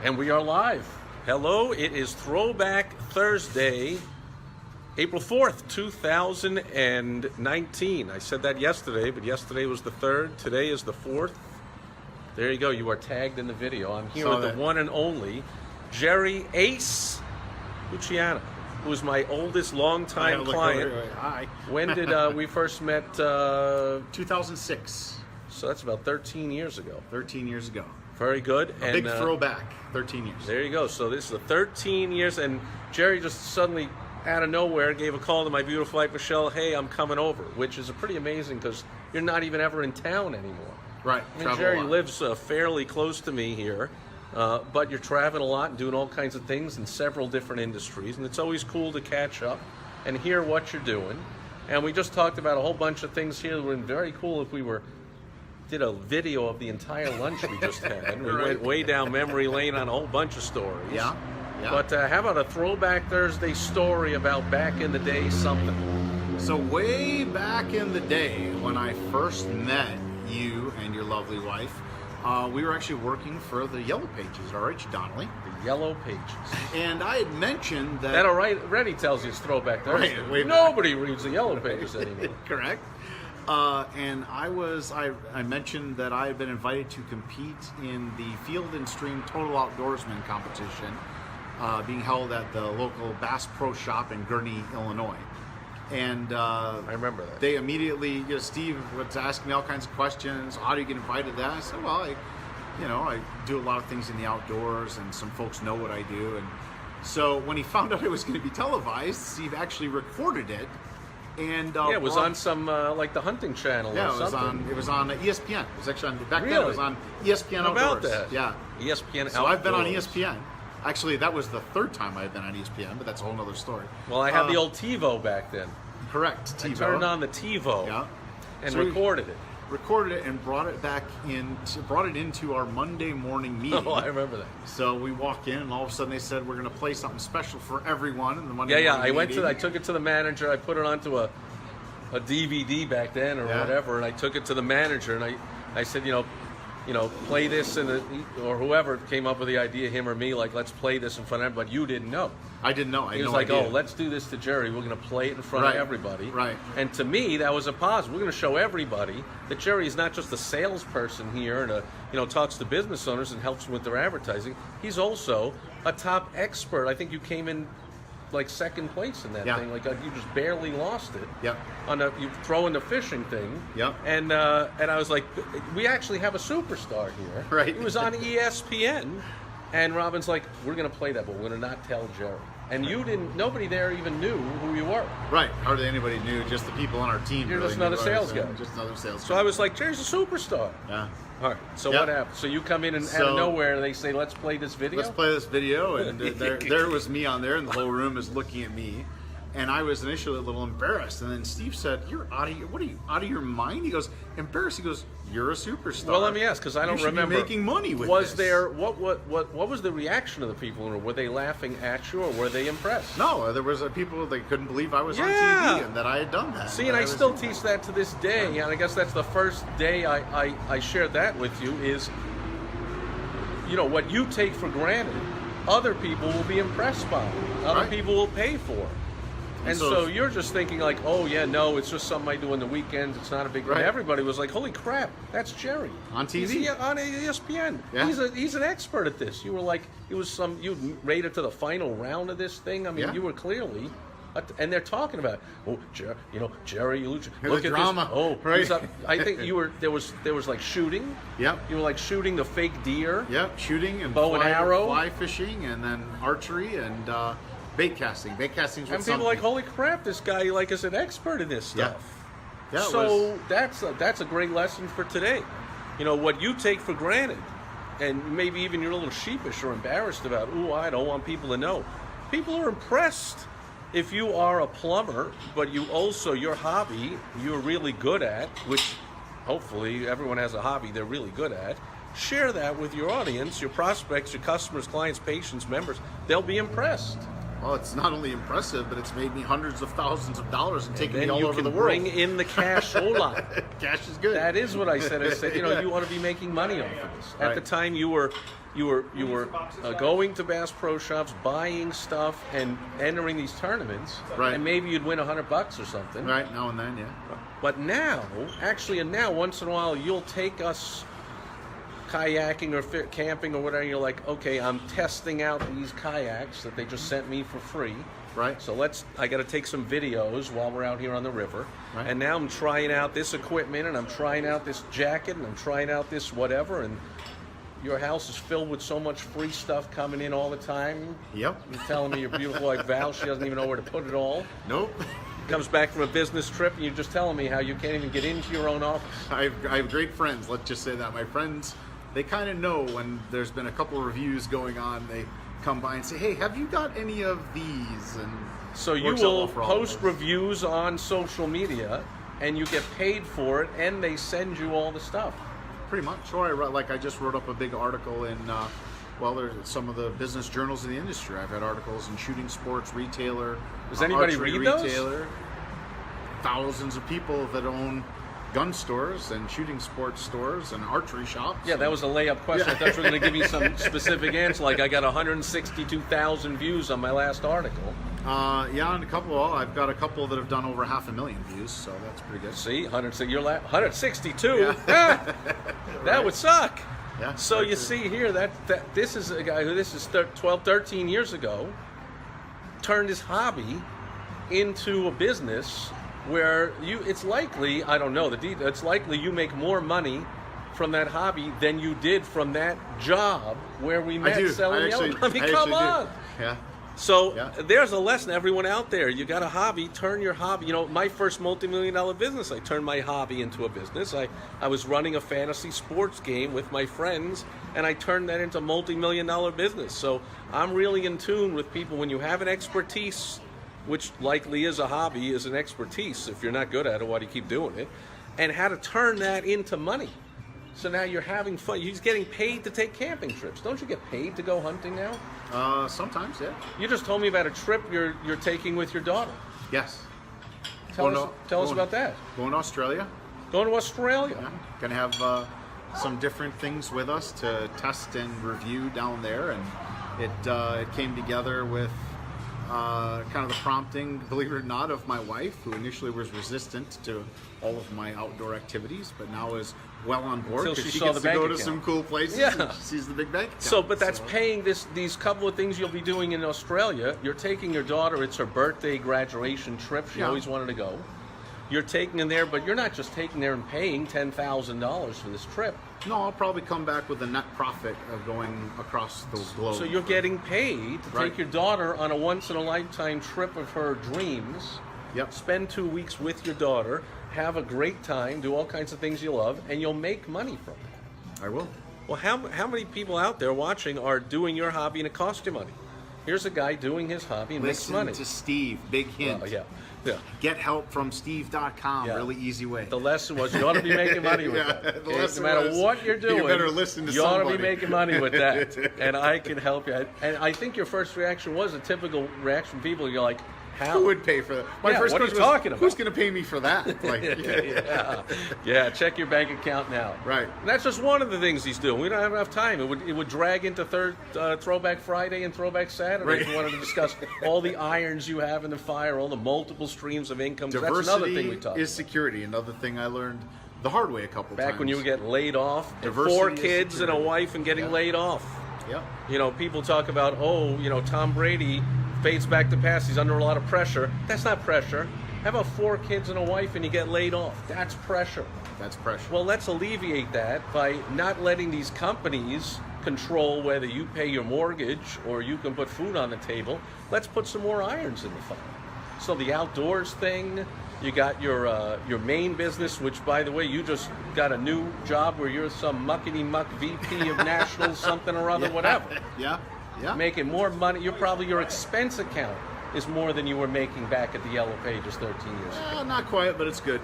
And we are live. Hello, it is Throwback Thursday, April 4th, 2019. I said that yesterday, but yesterday was the 3rd. Today is the 4th. There you go. You are tagged in the video. I'm here with the one and only Jerry Ace Luciano, who is my oldest longtime client. Hi. When did we first met? 2006. So that's about 13 years ago. 13 years ago. Very good. A big throwback. 13 years. There you go. So this is the 13 years, and Jerry just suddenly, out of nowhere, gave a call to my beautiful wife, Michelle, hey, I'm coming over, which is pretty amazing because you're not even ever in town anymore. Right. I mean, Jerry lives fairly close to me here, but you're traveling a lot and doing all kinds of things in several different industries, and it's always cool to catch up and hear what you're doing. And we just talked about a whole bunch of things here that would be very cool if we did a video of the entire lunch we just had. We went way down memory lane on a whole bunch of stories. Yeah. But how about a Throwback Thursday story about back in the day something? So way back in the day when I first met you and your lovely wife, we were actually working for the Yellow Pages, all right, Donnelly? The Yellow Pages. And I had mentioned that... That already tells you it's Throwback Thursday. Right, nobody reads the Yellow Pages anymore. Correct. And I mentioned that I had been invited to compete in the Field and Stream Total Outdoorsman competition being held at the local Bass Pro Shop in Gurnee, Illinois. And I remember that. They immediately, Steve was asking me all kinds of questions. How do you get invited to that? I said, well, I do a lot of things in the outdoors, and some folks know what I do. And so when he found out it was going to be televised, Steve actually recorded it. And it was on some like the Hunting Channel. Yeah, or something. It was on ESPN. It was actually back then. Really? It was on ESPN How about Outdoors. that? Yeah, ESPN. So I've been on ESPN. Actually, that was the third time I had been on ESPN, but that's a whole other story. Well, I had the old TiVo back then. Correct. TiVo. I turned on the TiVo. Yeah. And So recorded it. Recorded it and brought it into our Monday morning meeting. Oh, I remember that. So we walk in, and all of a sudden they said we're going to play something special for everyone in the Monday morning meeting. I took it to the manager. I put it onto a DVD back then or whatever, and I took it to the manager, and I said, play this, or whoever came up with the idea, him or me, like, let's play this in front of everybody. But you didn't know. I didn't know. He was like, oh, let's do this to Jerry. We're going to play it in front of everybody. Right. And to me, that was a positive. We're going to show everybody that Jerry is not just a salesperson here and talks to business owners and helps them with their advertising. He's also a top expert. I think you came in like second place in that thing. Like you just barely lost it. Yep. You throw in the fishing thing. Yep. And I was like, we actually have a superstar here. Right. He was on ESPN, and Robin's like, we're going to play that, but we're going to not tell Jerry. And nobody there even knew who you were. Right. Hardly anybody knew. Just the people on our team. You're just another sales guy. Just another sales guy. So I was like, Jerry's a superstar. Yeah. All right. So what happened? So you come in and out of nowhere, they say, let's play this video? Let's play this video. And there was me on there, and the whole room is looking at me. And I was initially a little embarrassed. And then Steve said, what are you, out of your mind? He goes, embarrassed. He goes, you're a superstar. Well, let me ask, because I don't remember. Be making money with this. What was the reaction of the people? Were they laughing at you, or were they impressed? No, there was people that couldn't believe I was on TV and that I had done that. See, and I still teach that to this day. And I guess that's the first day I shared that with you is, what you take for granted, other people will be impressed by. Other people will pay for. And so you're just thinking like, oh yeah, no, it's just something I do on the weekends. It's not a big deal. Everybody was like, holy crap, that's Jerry on TV, on ESPN. Yeah. He's an expert at this. You were like, you rated to the final round of this thing. I mean, you were clearly, and they're talking about, Jerry, look at drama. This. Oh, right. I think you were there was like shooting. Yep. You were like shooting the fake deer. Yep, shooting and bow and arrow, fly fishing, and then archery and. Bait casting. Bait casting's and people are like, holy crap, this guy is an expert in this stuff. Yeah. So that's a great lesson for today. What you take for granted, and maybe even you're a little sheepish or embarrassed about. Ooh, I don't want people to know. People are impressed if you are a plumber, but your hobby you're really good at, which hopefully everyone has a hobby they're really good at. Share that with your audience, your prospects, your customers, clients, patients, members. They'll be impressed. Well, it's not only impressive, but it's made me hundreds of thousands of dollars and taken me all over the world. Bring in the cash. Hold on. Cash is good. That is what I said. I said, you ought to be making money off of this. At the time, you were you were going to Bass Pro Shops, buying stuff, and entering these tournaments, Right. and maybe you'd win $100 or something. Right, now and then, yeah. But now, once in a while, you'll take us kayaking or camping or whatever. You're like, okay, I'm testing out these kayaks that they just sent me for free. Right. So I got to take some videos while we're out here on the river. Right. And now I'm trying out this equipment, and I'm trying out this jacket, and I'm trying out this whatever. And your house is filled with so much free stuff coming in all the time. Yep. You're telling me your beautiful wife Val, she doesn't even know where to put it all. Nope. Comes back from a business trip, and you're just telling me how you can't even get into your own office. I have great friends. Let's just say that my friends, they kind of know when there's been a couple of reviews going on. They come by and say, "Hey, have you got any of these?" And so you works out will well for all of post us. reviews on social media, and you get paid for it, and they send you all the stuff. Pretty much. Or I just wrote up a big article in, there's some of the business journals in the industry. I've had articles in Shooting Sports, Retailer. Does anybody Archery read those? Retailer. Thousands of people that own gun stores and shooting sports stores and archery shops. Yeah, that was a layup question. I thought you were going to give me some specific answer, like I got 162,000 views on my last article. And I've got a couple that have done over 500,000 views, so that's pretty good. See, 162. Yeah. That would suck. Yeah. So you see here that this is a guy who 12, 13 years ago turned his hobby into a business where it's likely, I don't know the detail, it's likely you make more money from that hobby than you did from that job where we met selling yellow. I mean, come on. Yeah. So there's a lesson, everyone out there. You got a hobby, turn your hobby. My first multi-million-dollar business, I turned my hobby into a business. I was running a fantasy sports game with my friends, and I turned that into a multi-million-dollar business. So I'm really in tune with people. When you have an expertise, which likely is a hobby, is an expertise. If you're not good at it, why do you keep doing it? And how to turn that into money. So now you're having fun. You're getting paid to take camping trips. Don't you get paid to go hunting now? Sometimes, yeah. You just told me about a trip you're taking with your daughter. Yes. Tell us about that. Going to Australia. Going to Australia. Yeah. Going to have some different things with us to test and review down there, and it came together with kind of the prompting, believe it or not, of my wife, who initially was resistant to all of my outdoor activities, but now is well on board Until because she she saw gets the to go bank to account. some cool places. Yeah. And she sees the big bank account. So, but that's paying these couple of things you'll be doing in Australia. You're taking your daughter. It's her birthday graduation trip. She always wanted to go. You're taking them there, but you're not just taking there and paying $10,000 for this trip. No, I'll probably come back with a net profit of going across the globe. So you're getting paid to Right. take your daughter on a once-in-a-lifetime trip of her dreams. Yep. Spend 2 weeks with your daughter, have a great time, do all kinds of things you love, and you'll make money from it. I will. Well, how many people out there watching are doing your hobby and it costs you money? Here's a guy doing his hobby and makes money. Listen to Steve. Big hint. Yeah. Get help from Steve.com. Yeah. Really easy way. The lesson was you ought to be making money with that. The Okay? lesson No matter was, what you're doing, you better listen to you ought to somebody. be making money with that. And I can help you. And I think your first reaction was a typical reaction from people. You're like, how? Who would pay for that? My Yeah, first what are you question was, talking about? who's going to pay me for that? Like, Yeah, check your bank account now. Right. And that's just one of the things he's doing. We don't have enough time. It would drag into Throwback Friday and Throwback Saturday Right. if you wanted to discuss all the irons you have in the fire, all the multiple streams of income. That's another thing we Diversity talk is about. security. Another thing I learned the hard way a couple times. Back when you would get laid off, and Diversity 4 is kids and a security. wife and getting Yeah. laid off. Yep. People talk about, Tom Brady fades back to pass. He's under a lot of pressure. That's not pressure. How about 4 kids and a wife and you get laid off? That's pressure. That's pressure. Well, let's alleviate that by not letting these companies control whether you pay your mortgage or you can put food on the table. Let's put some more irons in the fire. So the outdoors thing, you got your main business, which, by the way, you just got a new job where you're some muckety-muck VP of national something or other, whatever. Yeah. Yeah. Making more money. Your expense account is more than you were making back at the Yellow Pages 13 years ago. Not quite, but it's good.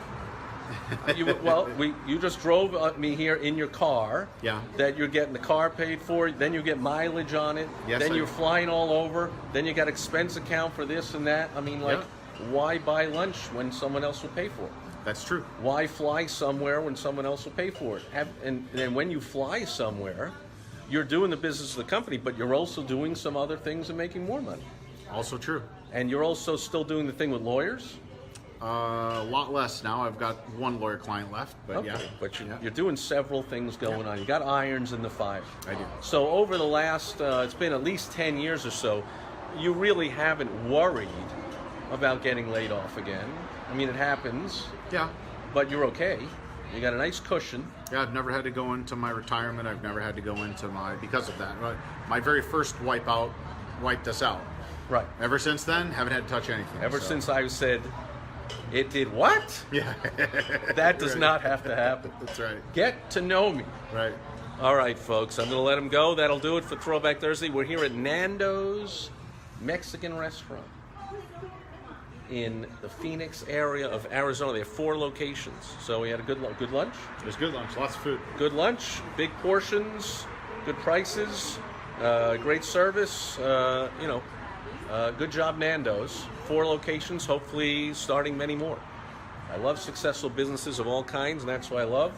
You just drove me here in your car. Yeah. That you're getting the car paid for. Then you get mileage on it. Yes, Then I you're do. flying all over. Then you got expense account for this and that. I mean, why buy lunch when someone else will pay for it? That's true. Why fly somewhere when someone else will pay for it? And then when you fly somewhere, you're doing the business of the company, but you're also doing some other things and making more money. Also true. And you're also still doing the thing with lawyers? A lot less now. I've got one lawyer client left, but Okay. yeah. But Yeah. you're doing several things going on. You got irons in the fire. I do. So over the last, it's been at least 10 years or so, you really haven't worried about getting laid off again. I mean, it happens, Yeah. but you're okay. You got a nice cushion. Yeah, I've never had to go into my retirement. I've never had to go into because of that. My very first wipeout wiped us out. Right. Ever since then, haven't had to touch anything. Ever so. since I said, it did what? Yeah. That does Right. not have to happen. That's right. Get to know me. Right. All right, folks, I'm going to let him go. That'll do it for Throwback Thursday. We're here at Nando's Mexican Restaurant in the Phoenix area of Arizona. They have 4 locations. So we had a good lunch. It was good lunch. Lots of food. Good lunch, big portions, good prices, great service. Good job, Nando's. 4 locations, hopefully starting many more. I love successful businesses of all kinds, and that's what I love.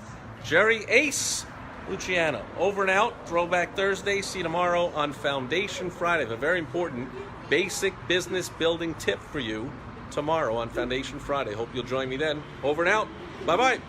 Jerry Ace Luciano, over and out. Throwback Thursday. See you tomorrow on Foundation Friday. I have a very important basic business building tip for you tomorrow on Foundation Friday. Hope you'll join me then. Over and out. Bye-bye.